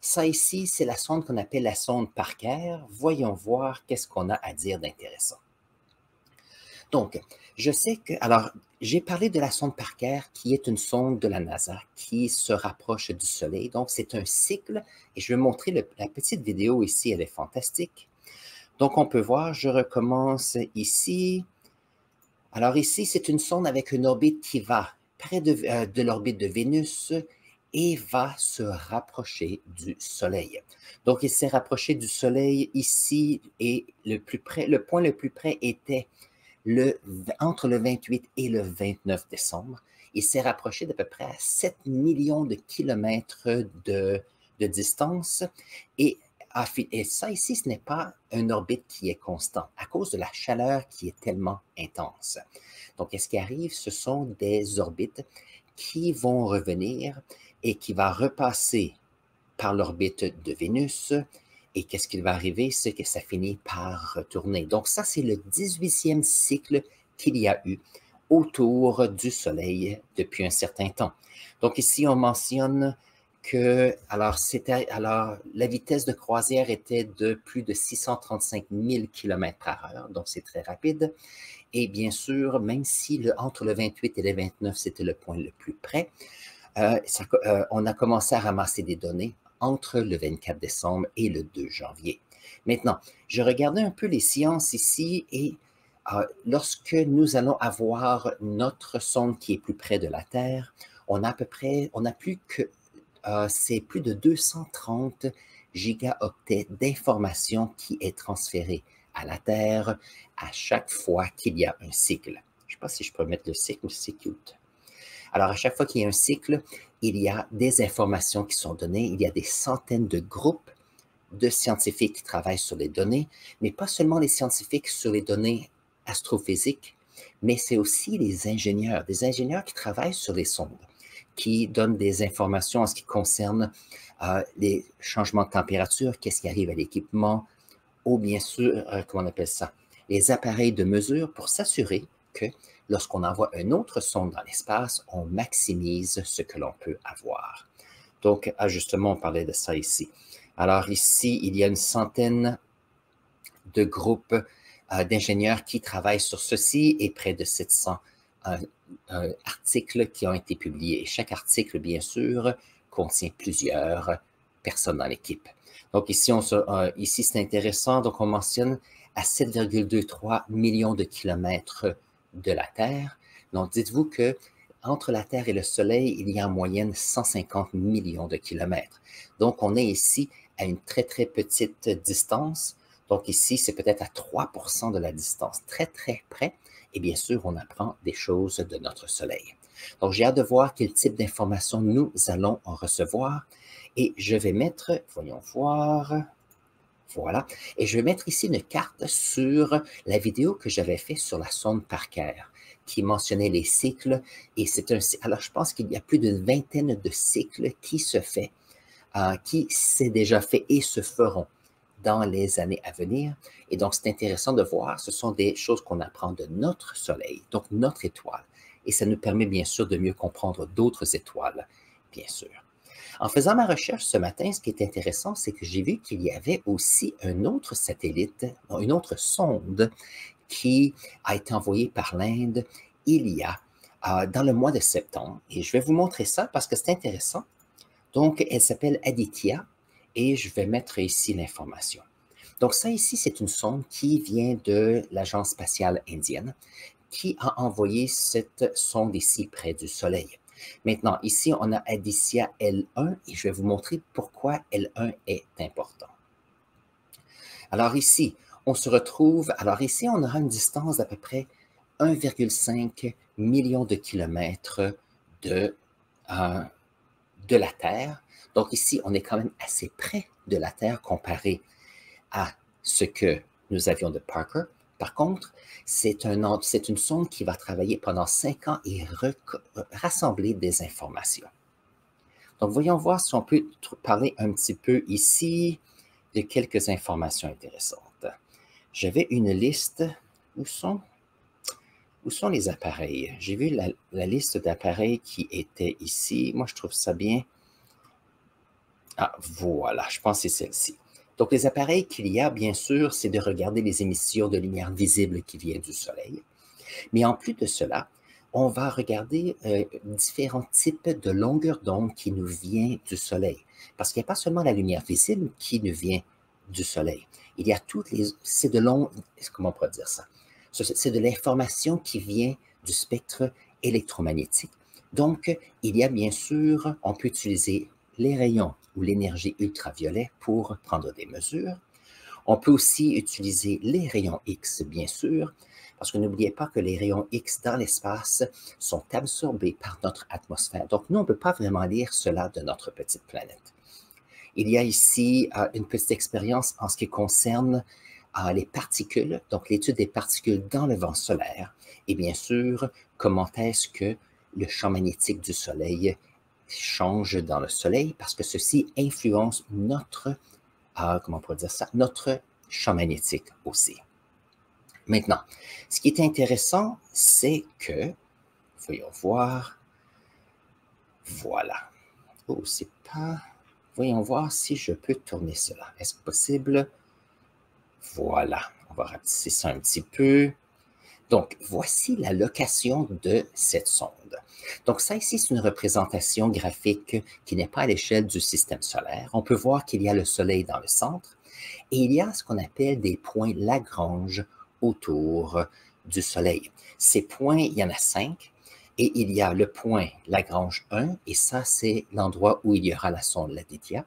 Ça ici, c'est la sonde qu'on appelle la sonde Parker. Voyons voir qu'est-ce qu'on a à dire d'intéressant. Donc, je sais que, alors, j'ai parlé de la sonde Parker, qui est une sonde de la NASA, qui se rapproche du Soleil. Donc, c'est un cycle, et je vais montrer la petite vidéo ici, elle est fantastique. Donc, on peut voir, je recommence ici. Alors ici, c'est une sonde avec une orbite qui va près de l'orbite de Vénus et va se rapprocher du Soleil. Donc, il s'est rapproché du Soleil ici et le point le plus près était entre le 28 et le 29 décembre. Il s'est rapproché d'à peu près à 7 millions de kilomètres de distance et et ça ici, ce n'est pas une orbite qui est constante à cause de la chaleur qui est tellement intense. Donc, qu'est-ce qui arrive? Ce sont des orbites qui vont revenir et qui vont repasser par l'orbite de Vénus. Et qu'est-ce qui va arriver? C'est que ça finit par retourner. Donc, ça, c'est le 18e cycle qu'il y a eu autour du Soleil depuis un certain temps. Donc, ici, on mentionne que la vitesse de croisière était de plus de 635 000 km par heure, donc c'est très rapide. Et bien sûr, même si entre le 28 et le 29, c'était le point le plus près, on a commencé à ramasser des données entre le 24 décembre et le 2 janvier. Maintenant, je regardais un peu les sciences ici et lorsque nous allons avoir notre sonde qui est plus près de la Terre, on a c'est plus de 230 gigaoctets d'informations qui est transférée à la Terre à chaque fois qu'il y a un cycle. Je ne sais pas si je peux mettre le cycle, c'est cute. Alors, à chaque fois qu'il y a un cycle, il y a des informations qui sont données, il y a des centaines de groupes de scientifiques qui travaillent sur les données, mais pas seulement les scientifiques sur les données astrophysiques, mais c'est aussi les ingénieurs, des ingénieurs qui travaillent sur les sondes, qui donnent des informations en ce qui concerne les changements de température, qu'est-ce qui arrive à l'équipement, ou bien sûr, comment on appelle ça, les appareils de mesure pour s'assurer que lorsqu'on envoie une autre sonde dans l'espace, on maximise ce que l'on peut avoir. Donc, justement, on parlait de ça ici. Alors ici, il y a une centaine de groupes d'ingénieurs qui travaillent sur ceci et près de 700 articles qui ont été publiés. Chaque article, bien sûr, contient plusieurs personnes dans l'équipe. Donc ici, c'est intéressant. Donc, on mentionne à 7,23 millions de kilomètres de la Terre. Donc, dites-vous que entre la Terre et le Soleil, il y a en moyenne 150 millions de kilomètres. Donc, on est ici à une très, très petite distance. Donc, ici, c'est peut-être à 3% de la distance, très, très près. Et bien sûr, on apprend des choses de notre Soleil. Donc, j'ai hâte de voir quel type d'informations nous allons en recevoir. Et je vais mettre, voyons voir, voilà. Et je vais mettre ici une carte sur la vidéo que j'avais faite sur la sonde Parker, qui mentionnait les cycles. Et alors, je pense qu'il y a plus d'une vingtaine de cycles qui qui s'est déjà fait et se feront dans les années à venir. Et donc, c'est intéressant de voir, ce sont des choses qu'on apprend de notre Soleil, donc notre étoile. Et ça nous permet bien sûr de mieux comprendre d'autres étoiles, bien sûr. En faisant ma recherche ce matin, ce qui est intéressant, c'est que j'ai vu qu'il y avait aussi un autre satellite, une autre sonde qui a été envoyée par l'Inde il y a dans le mois de septembre. Et je vais vous montrer ça parce que c'est intéressant. Donc, elle s'appelle Aditya et je vais mettre ici l'information. Donc, ça ici, c'est une sonde qui vient de l'Agence spatiale indienne qui a envoyé cette sonde ici près du Soleil. Maintenant, ici, on a Aditya L1 et je vais vous montrer pourquoi L1 est important. Alors ici, on se retrouve, alors ici, on aura une distance d'à peu près 1,5 million de kilomètres de la Terre. Donc ici, on est quand même assez près de la Terre comparé à ce que nous avions de Parker. Par contre, c'est une sonde qui va travailler pendant 5 ans et rassembler des informations. Donc, voyons voir si on peut parler un petit peu ici de quelques informations intéressantes. J'avais une liste. Où sont les appareils? J'ai vu la liste d'appareils qui étaient ici. Moi, je trouve ça bien. Ah, voilà, je pense que c'est celle-ci. Donc, les appareils qu'il y a, bien sûr, c'est de regarder les émissions de lumière visible qui viennent du Soleil. Mais en plus de cela, on va regarder différents types de longueurs d'onde qui nous viennent du Soleil. Parce qu'il n'y a pas seulement la lumière visible qui nous vient du Soleil. Il y a toutes les... C'est de comment on pourrait dire ça? C'est de l'information qui vient du spectre électromagnétique. Donc, il y a bien sûr, on peut utiliser les rayons ou l'énergie ultraviolet pour prendre des mesures. On peut aussi utiliser les rayons X, bien sûr, parce que n'oubliez pas que les rayons X dans l'espace sont absorbés par notre atmosphère. Donc, nous, on ne peut pas vraiment lire cela de notre petite planète. Il y a ici une petite expérience en ce qui concerne les particules, donc l'étude des particules dans le vent solaire, et bien sûr, comment est-ce que le champ magnétique du Soleil change dans le Soleil, parce que ceci influence notre, comment on pourrait dire ça, notre champ magnétique aussi. Maintenant, ce qui est intéressant, c'est que, voyons voir, voilà. Oh, c'est pas... Voyons voir si je peux tourner cela. Est-ce possible? Voilà, on va rapetisser ça un petit peu. Donc, voici la location de cette sonde. Donc, ça ici, c'est une représentation graphique qui n'est pas à l'échelle du système solaire. On peut voir qu'il y a le Soleil dans le centre et il y a ce qu'on appelle des points Lagrange autour du Soleil. Ces points, il y en a 5 et il y a le point Lagrange 1 et ça, c'est l'endroit où il y aura la sonde Laetitia.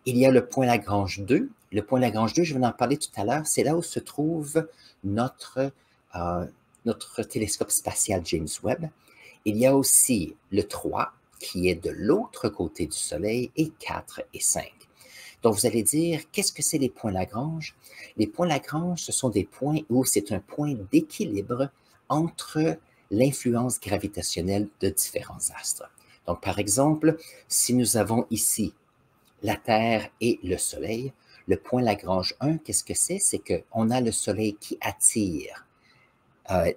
Il y a le point Lagrange 2. Le point Lagrange 2, je vais en parler tout à l'heure, c'est là où se trouve notre télescope spatial James Webb. Il y a aussi le 3, qui est de l'autre côté du Soleil, et 4 et 5. Donc, vous allez dire, qu'est-ce que c'est les points Lagrange? Les points Lagrange, ce sont des points où c'est un point d'équilibre entre l'influence gravitationnelle de différents astres. Donc, par exemple, si nous avons ici la Terre et le Soleil, le point Lagrange 1, qu'est-ce que c'est? C'est qu'on a le Soleil qui attire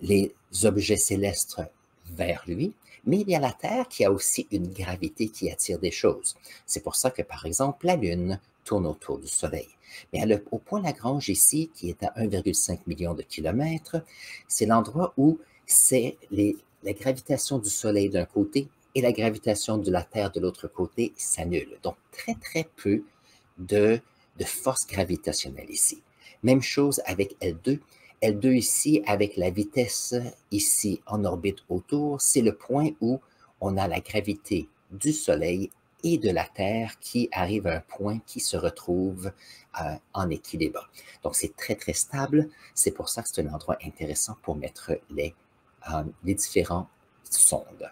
les objets célestes vers lui, mais il y a la Terre qui a aussi une gravité qui attire des choses. C'est pour ça que, par exemple, la Lune tourne autour du Soleil. Mais au point Lagrange ici, qui est à 1,5 million de kilomètres, c'est l'endroit où c'est la gravitation du Soleil d'un côté et la gravitation de la Terre de l'autre côté s'annulent. Donc, très, très peu de force gravitationnelle ici. Même chose avec L2. L2 ici, avec la vitesse ici en orbite autour, c'est le point où on a la gravité du Soleil et de la Terre qui arrive à un point qui se retrouve en équilibre. Donc, c'est très, très stable. C'est pour ça que c'est un endroit intéressant pour mettre les différentes sondes.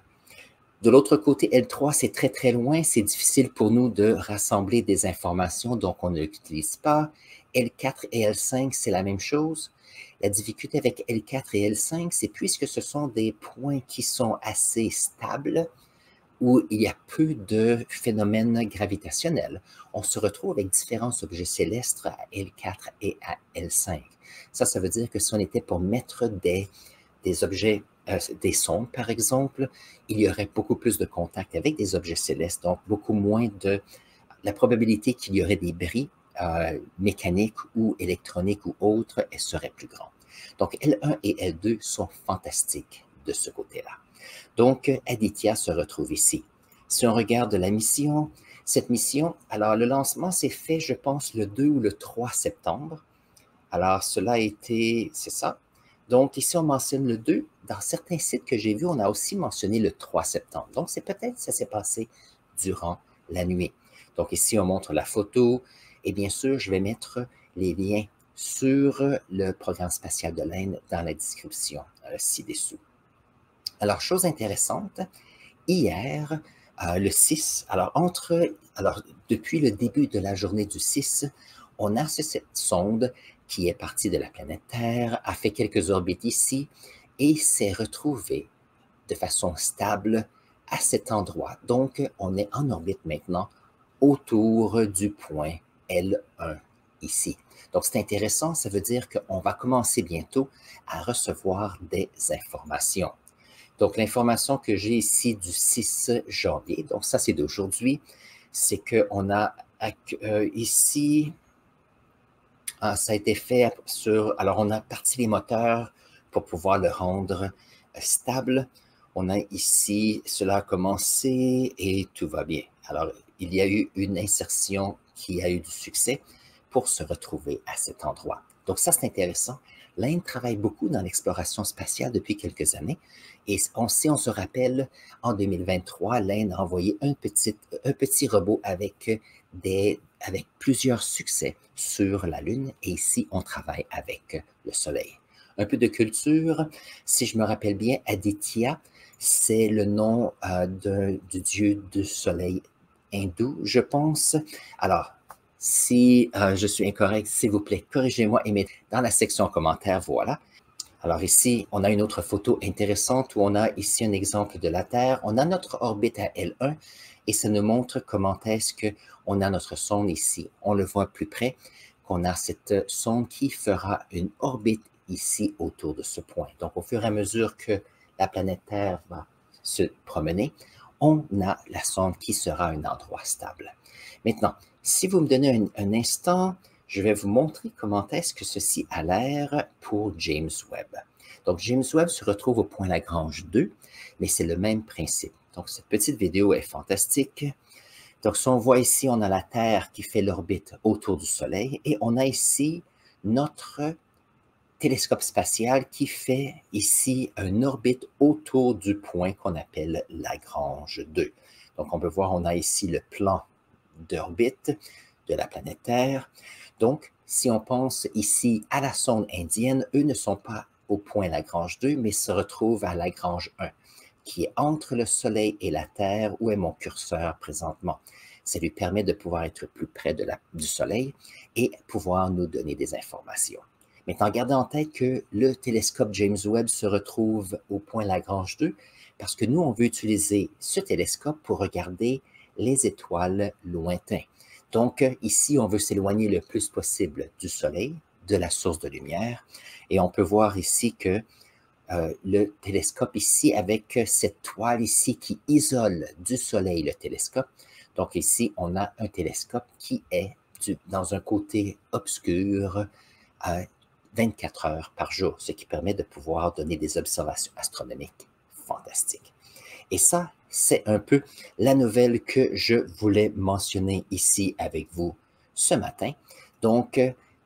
De l'autre côté, L3, c'est très, très loin. C'est difficile pour nous de rassembler des informations, donc on ne l'utilise pas. L4 et L5, c'est la même chose. La difficulté avec L4 et L5, c'est puisque ce sont des points qui sont assez stables, où il y a peu de phénomènes gravitationnels. On se retrouve avec différents objets célestes à L4 et à L5. Ça veut dire que si on était pour mettre des objets, des sondes, par exemple, il y aurait beaucoup plus de contact avec des objets célestes, donc beaucoup moins de... La probabilité qu'il y aurait des bris mécaniques ou électroniques ou autres, elle serait plus grande. Donc, L1 et L2 sont fantastiques de ce côté-là. Donc, Aditya se retrouve ici. Si on regarde la mission, cette mission, alors le lancement s'est fait, je pense, le 2 ou le 3 septembre. Alors, cela a été, c'est ça. Donc, ici, on mentionne le 2. Dans certains sites que j'ai vus, on a aussi mentionné le 3 septembre. Donc, c'est peut-être ça s'est passé durant la nuit. Donc, ici, on montre la photo. Et bien sûr, je vais mettre les liens sur le programme spatial de l'Inde dans la description ci-dessous. Alors, chose intéressante, hier, le 6, alors depuis le début de la journée du 6, on a cette sonde qui est partie de la planète Terre, a fait quelques orbites ici et s'est retrouvée de façon stable à cet endroit. Donc, on est en orbite maintenant autour du point L1 ici. Donc, c'est intéressant, ça veut dire qu'on va commencer bientôt à recevoir des informations. Donc, l'information que j'ai ici du 6 janvier, donc ça c'est d'aujourd'hui, c'est qu'on a ici, ça a été fait sur... Alors, on a parti les moteurs pour pouvoir le rendre stable. On a ici, cela a commencé et tout va bien. Alors, il y a eu une insertion qui a eu du succès pour se retrouver à cet endroit. Donc ça, c'est intéressant. L'Inde travaille beaucoup dans l'exploration spatiale depuis quelques années. Et on se rappelle, en 2023, l'Inde a envoyé un petit robot avec plusieurs succès sur la Lune. Et ici, on travaille avec le Soleil. Un peu de culture, si je me rappelle bien, Aditya, c'est le nom du dieu du soleil hindou, je pense. Alors, si je suis incorrect, s'il vous plaît, corrigez-moi et mettez dans la section commentaires, voilà. Alors ici, on a une autre photo intéressante où on a ici un exemple de la Terre. On a notre orbite à L1 et ça nous montre comment est-ce qu'on a notre sonde ici. On le voit plus près, qu'on a cette sonde qui fera une orbite ici autour de ce point. Donc, au fur et à mesure que la planète Terre va se promener, on a la sonde qui sera un endroit stable. Maintenant, si vous me donnez un instant, je vais vous montrer comment est-ce que ceci a l'air pour James Webb. Donc, James Webb se retrouve au point Lagrange 2, mais c'est le même principe. Donc, cette petite vidéo est fantastique. Donc, si on voit ici, on a la Terre qui fait l'orbite autour du Soleil et on a ici notre télescope spatial qui fait ici une orbite autour du point qu'on appelle Lagrange 2. Donc, on peut voir, on a ici le plan d'orbite de la planète Terre. Donc, si on pense ici à la sonde indienne, eux ne sont pas au point Lagrange 2, mais se retrouvent à Lagrange 1, qui est entre le Soleil et la Terre, où est mon curseur présentement. Ça lui permet de pouvoir être plus près du Soleil et pouvoir nous donner des informations. Maintenant, gardez en tête que le télescope James Webb se retrouve au point Lagrange 2 parce que nous, on veut utiliser ce télescope pour regarder les étoiles lointaines. Donc, ici, on veut s'éloigner le plus possible du Soleil, de la source de lumière. Et on peut voir ici que le télescope ici, avec cette toile ici qui isole du Soleil le télescope. Donc ici, on a un télescope qui est dans un côté obscur 24 heures par jour, ce qui permet de pouvoir donner des observations astronomiques fantastiques. Et ça, c'est un peu la nouvelle que je voulais mentionner ici avec vous ce matin. Donc,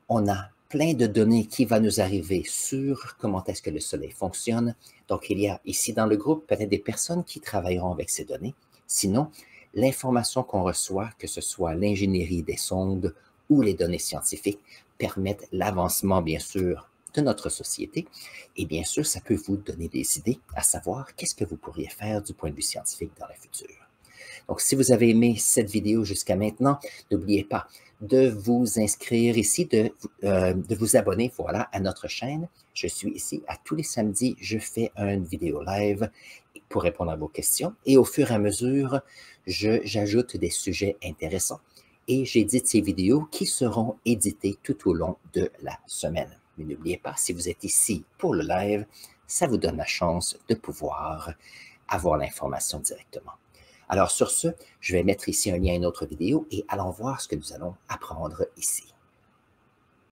on a plein de données qui vont nous arriver sur comment est-ce que le Soleil fonctionne. Donc, il y a ici dans le groupe peut-être des personnes qui travailleront avec ces données. Sinon, l'information qu'on reçoit, que ce soit l'ingénierie des sondes ou les données scientifiques, permettent l'avancement, bien sûr, de notre société. Et bien sûr, ça peut vous donner des idées à savoir qu'est-ce que vous pourriez faire du point de vue scientifique dans le futur. Donc, si vous avez aimé cette vidéo jusqu'à maintenant, n'oubliez pas de vous inscrire ici, de vous abonner, voilà, à notre chaîne. Je suis ici à tous les samedis, je fais une vidéo live pour répondre à vos questions. Et au fur et à mesure, j'ajoute des sujets intéressants et j'édite ces vidéos qui seront éditées tout au long de la semaine. Mais n'oubliez pas, si vous êtes ici pour le live, ça vous donne la chance de pouvoir avoir l'information directement. Alors sur ce, je vais mettre ici un lien à une autre vidéo et allons voir ce que nous allons apprendre ici.